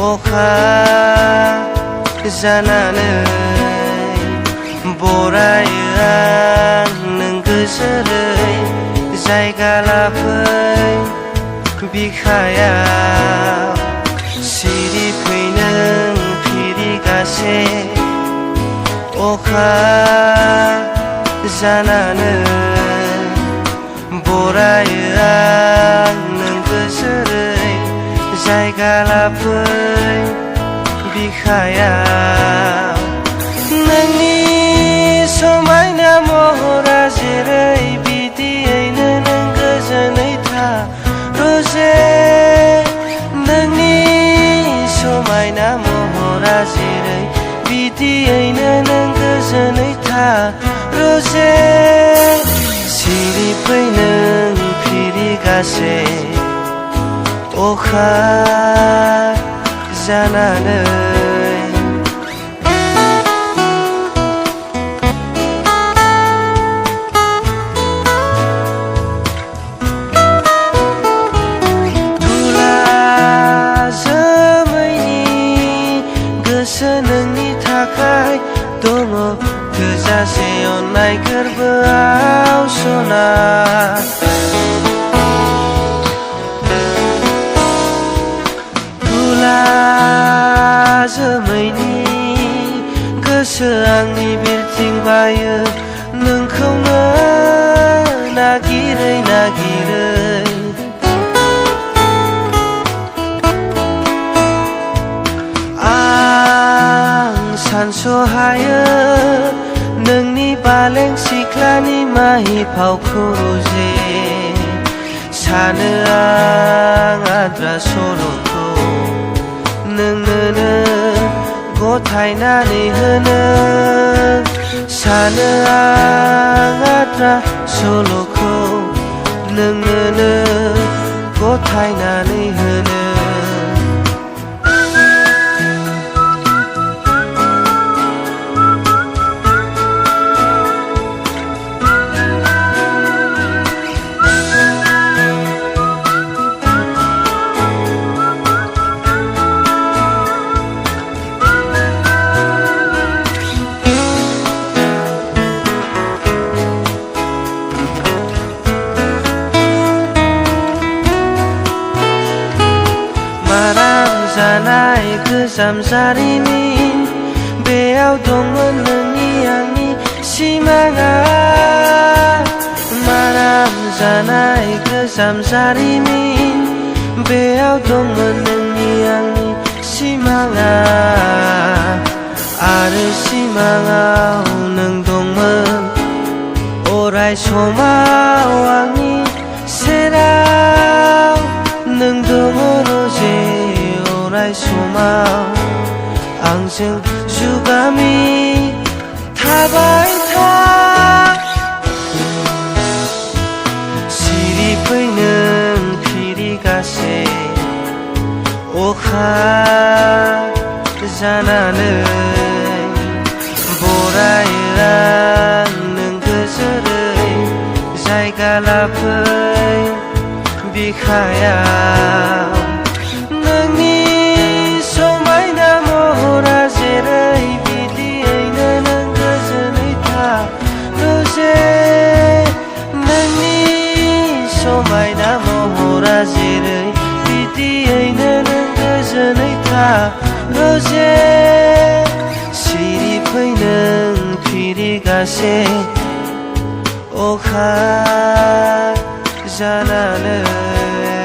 अखा जानानै बरायो आं नों गोसोरै जायगा लाफै बिखायाव सिरि फै नों फिरिगासे अखा जानानै बरायो आं नों गोसोरै जायगा लाफै बिखायाव नोंनि समायना महरा जेरै बिदियैनो नों गोजोनै था रोजे नोंनि समायना महरा जेरै बिदियैनो नों गोजोनै था रोजे सिरि फै नों फिरिगासे अखा जानानै गोसो नोंनि थाखाय दङ थोजासे अननाय गोरबोआव सना धुला जोमैनि गोसो आंनि बिरथिं बायो नोंखौनो नागिरै नागिरै सानस'हायो नोंनि बालें सिख्लानि माहि फावखौ रोजे सानो आं आद्रा सल'खौ नोंनोनो गथायनानै होनो सानो आं आद्रा सल'खौ नोंनोनो गथायनानै होनो जानाय गोजाम जारिमिन बेयाव दंमोन नोंनि आंनि सिमाङा माराम जानाय गोजाम जारिमिन बेयाव दंमोन नोंनि आंनि सिमाङा आरो सिमाङाव नों दंमोन अराय समाव आंनि सेराव नों दङ रोजे अराय समाव आंजों जुगामि थाबाय था सिरि फै नों फिरिगासे अखा जानानै बरायो आं नों गोजोरै जायगा लाफै बिखायाव नोंनि समायना महरा जेरै बिदियैनो नों गोजोनै था रोजे नोंनि समायना महरा जेरै बिदियैनो नों गोजोनै था रोजे सिरि फै नों फिरिगासे अखा जानानै